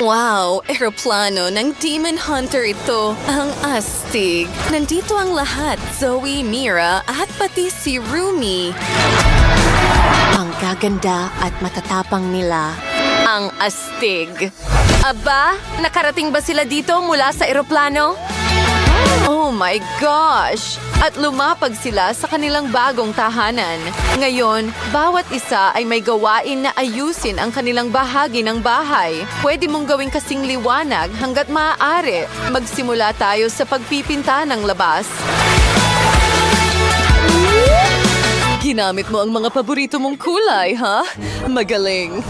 Wow, eroplano ng Demon Hunter ito. Ang astig. Nandito ang lahat, Zoe, Mira, at pati si Rumi. Ang gaganda at matatapang nila. Ang astig. Aba, nakarating ba sila dito mula sa eroplano? Oh my gosh! At lumapag sila sa kanilang bagong tahanan. Ngayon, bawat isa ay may gawain na ayusin ang kanilang bahagi ng bahay. Pwede mong gawing kasing liwanag hanggat maaari. Magsimula tayo sa pagpipinta ng labas. Ginamit mo ang mga paborito mong kulay, ha? Magaling.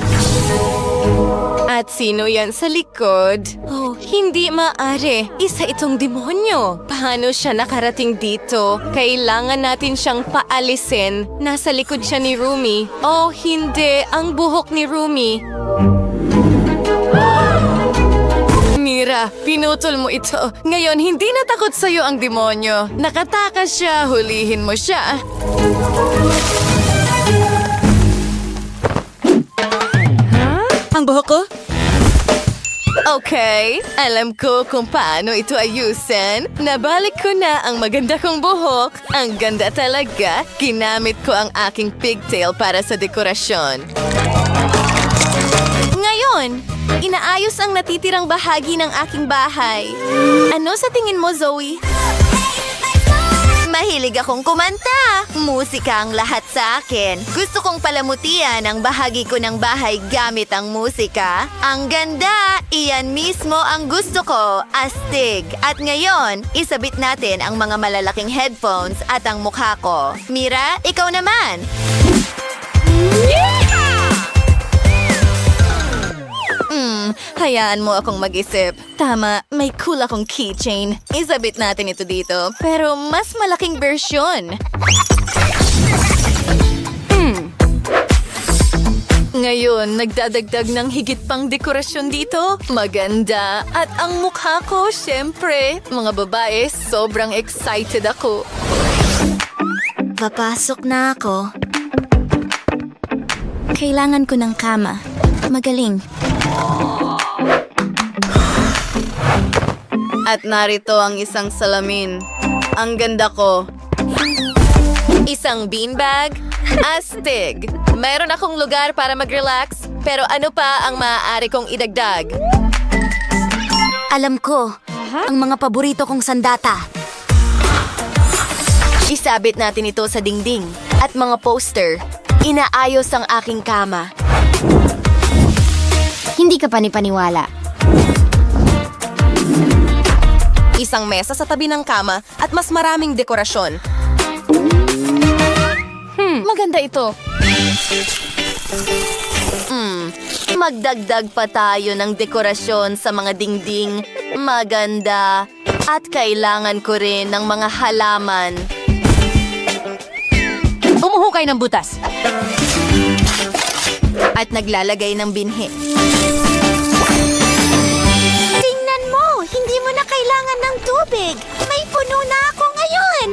At sino yan sa likod? Oh, hindi maaari. Isa itong demonyo. Paano siya nakarating dito? Kailangan natin siyang paalisin. Nasa likod siya ni Rumi. Oh, hindi. Ang buhok ni Rumi. Mira, pinutol mo ito. Ngayon, hindi natakot sa'yo ang demonyo. Nakatakas siya, hulihin mo siya. Ang buhok ko? Okay, alam ko kung paano ito ayusin. Nabalik ko na ang maganda kong buhok. Ang ganda talaga. Ginamit ko ang aking pigtail para sa dekorasyon. Ngayon, inaayos ang natitirang bahagi ng aking bahay. Ano sa tingin mo, Zoe? Mahilig akong kumanta. Musika ang lahat sa akin. Gusto kong palamutian ang bahagi ko ng bahay gamit ang musika. Ang ganda! Iyan mismo ang gusto ko. Astig. At ngayon, isabit natin ang mga malalaking headphones at ang mukha ko. Mira, ikaw naman. Hayaan mo akong mag-isip. Tama, may cool akong keychain. Isabit natin ito dito, pero mas malaking bersyon. Ngayon, nagdadagdag ng higit pang dekorasyon dito. Maganda. At ang mukha ko, syempre. Mga babae, sobrang excited ako. Papasok na ako. Kailangan ko ng kama. Magaling. At narito ang isang salamin. Ang ganda ko. Isang beanbag. Astig. Mayroon akong lugar para mag-relax, pero ano pa ang maaari kong idagdag? Alam ko, ang mga paborito kong sandata. Isabit natin ito sa dingding. At mga poster. Inaayos ang aking kama. Hindi ka panipaniwala. Isang mesa sa tabi ng kama at mas maraming dekorasyon. Maganda ito. Magdagdag pa tayo ng dekorasyon sa mga dingding. Maganda. At kailangan ko rin ng mga halaman. Umuhukay ng butas. At naglalagay ng binhi. Tingnan mo! Hindi mo na kailangan ng tubig! May puno na ako ngayon!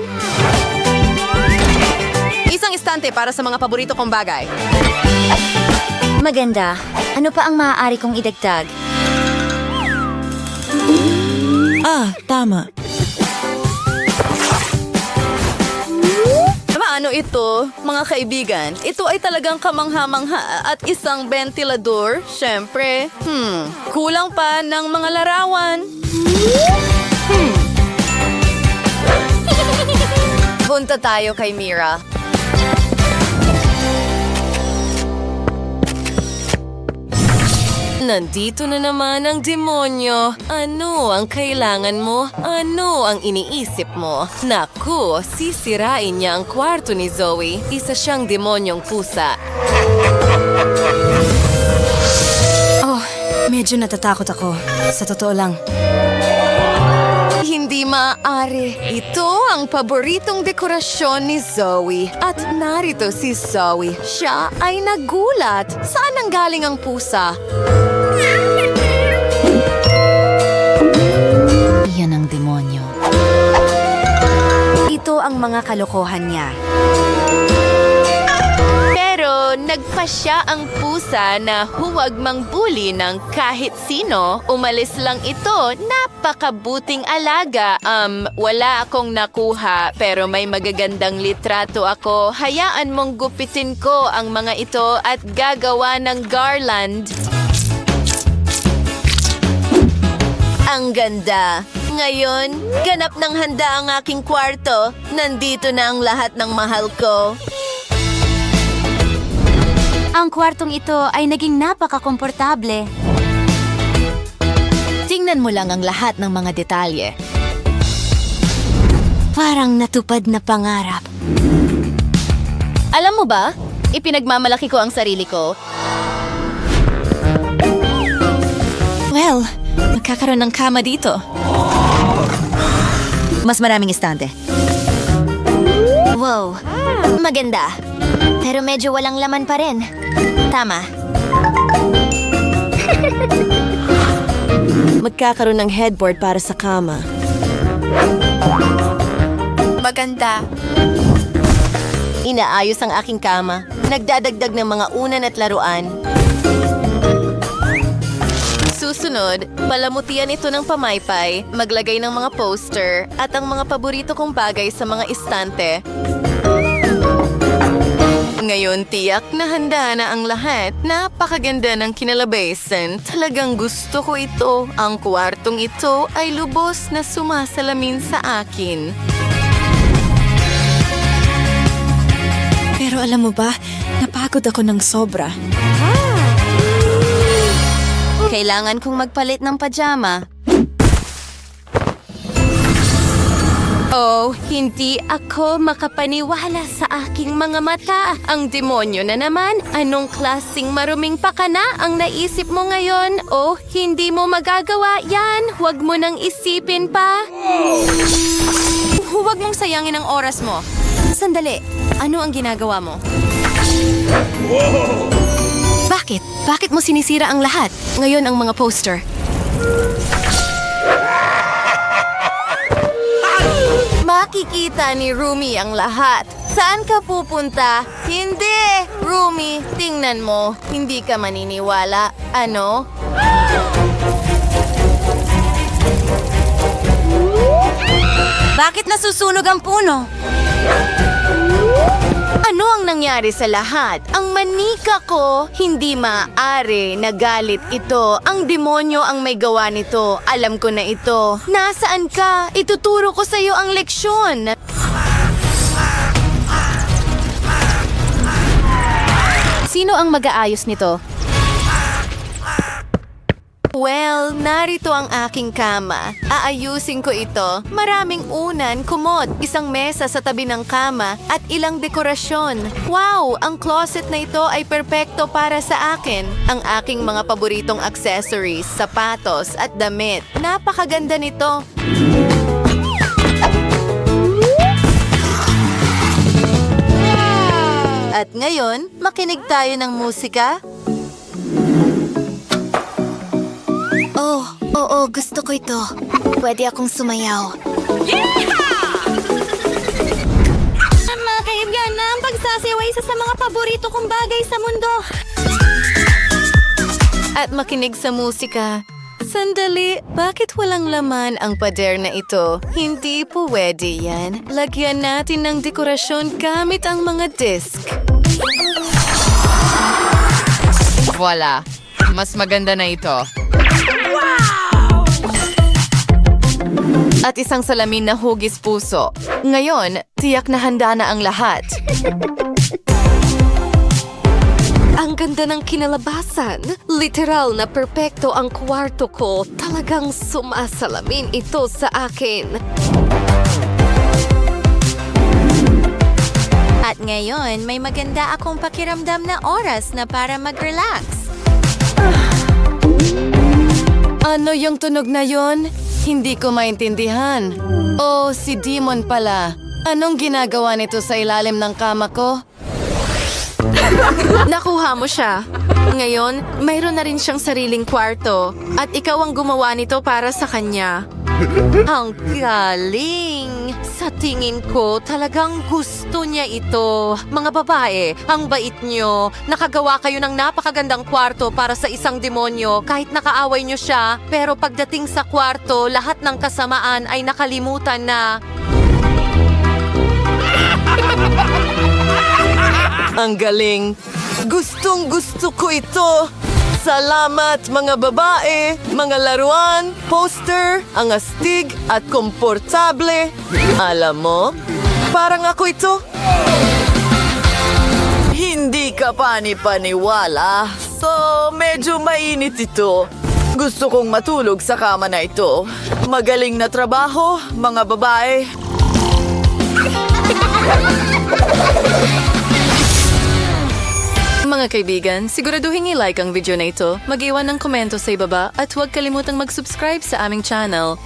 Isang istante para sa mga paborito kong bagay. Maganda. Ano pa ang maaari kong idagdag? Tama. Ano ito, mga kaibigan? Ito ay talagang kamangha-mangha at isang ventilador, syempre. Kulang pa ng mga larawan. Punta tayo kay Mira. Nandito na naman ang demonyo. Ano ang kailangan mo? Ano ang iniisip mo? Naku, sisirain niya ang kwarto ni Zoe. Isa siyang demonyong pusa. Oh, medyo natatakot ako. Sa totoo lang. Hindi maaari. Ito ang paboritong dekorasyon ni Zoe. At narito si Zoe. Siya ay nagulat. Saan nanggaling ang pusa? Iyan ang demonyo. Ito ang mga kalokohan niya. Pero Pero nagpasya ang pusa na huwag mangbuli ng kahit sino. Umalis lang ito. Napakabuting alaga. Wala akong nakuha pero may magagandang litrato ako. Hayaan mong gupitin ko ang mga ito at gagawa ng garland. Ang ganda. Ngayon, ganap ng handa ang aking kwarto. Nandito na ang lahat ng mahal ko. Ang kwartong ito ay naging napaka-komportable. Tingnan mo lang ang lahat ng mga detalye. Parang natupad na pangarap. Alam mo ba, ipinagmamalaki ko ang sarili ko. Well, nagkakaroon ng kama dito. Mas maraming estante. Wow, maganda. Pero medyo walang laman pa rin. Tama. Magkakaroon ng headboard para sa kama. Maganda. Inaayos ang aking kama. Nagdadagdag ng mga unan at laruan. Susunod, palamutian ito ng pamaypay, maglagay ng mga poster, at ang mga paborito kong bagay sa mga istante. Ngayon, tiyak na handa na ang lahat. Napakaganda ng kinalabasan. Talagang gusto ko ito. Ang kwartong ito ay lubos na sumasalamin sa akin. Pero alam mo ba, napagod ako ng sobra. Kailangan kong magpalit ng pajama. Oh, hindi ako makapaniwala sa aking mga mata. Ang demonyo na naman. Anong klaseng maruming pakana ang naisip mo ngayon? Oh, hindi mo magagawa yan. Huwag mo nang isipin pa. Huwag mong sayangin ang oras mo. Sandali, ano ang ginagawa mo? Bakit? Bakit mo sinisira ang lahat? Ngayon ang mga poster. Makikita ni Rumi ang lahat. Saan ka pupunta? Hindi! Rumi, tingnan mo. Hindi ka maniniwala. Ano? Bakit nasusunog ang puno? Ano ang nangyari sa lahat? Ang manika ko, hindi maaari. Nagalit ito. Ang demonyo ang may gawa nito. Alam ko na ito. Nasaan ka? Ituturo ko sa iyo ang leksyon. Sino ang mag-aayos nito? Well, narito ang aking kama. Aayusin ko ito. Maraming unan, kumot, isang mesa sa tabi ng kama, at ilang dekorasyon. Wow! Ang closet na ito ay perpekto para sa akin. Ang aking mga paboritong accessories, sapatos, at damit. Napakaganda nito. At ngayon, makinig tayo ng musika. Oo, gusto ko ito. Pwede akong sumayaw. Mga kaibigan, ang pagsasayaw ay isa sa mga paborito kong bagay sa mundo. At makinig sa musika. Sandali, bakit walang laman ang pader na ito? Hindi pwede yan. Lagyan natin ng dekorasyon gamit ang mga disc. Voila! Mas maganda na ito. At isang salamin na hugis puso. Ngayon, tiyak na handa na ang lahat. Ang ganda ng kinalabasan. Literal na perpekto ang kwarto ko. Talagang sumasalamin ito sa akin. At ngayon, may maganda akong pakiramdam na oras na para mag-relax. Ano yung tunog na yon? Hindi ko maintindihan. Oh, si Demon pala. Anong ginagawa nito sa ilalim ng kama ko? Nakuha mo siya. Ngayon, mayroon na rin siyang sariling kwarto. At ikaw ang gumawa nito para sa kanya. Ang galing! Sa tingin ko, talagang gusto niya ito. Mga babae, ang bait nyo. Nakagawa kayo ng napakagandang kwarto para sa isang demonyo kahit nakaaway nyo siya. Pero pagdating sa kwarto, lahat ng kasamaan ay nakalimutan na. Ang galing. Gustong gusto ko ito. Salamat mga babae, mga laruan, poster, ang astig at komportable. Alam mo, parang ako ito. Hindi ka pani-paniwala, so medyo mainit ito. Gusto kong matulog sa kama na ito. Magaling na trabaho, mga babae. Mga kaibigan, siguraduhin i-like ang video na ito, mag-iwan ng komento sa ibaba at huwag kalimutang mag-subscribe sa aming channel.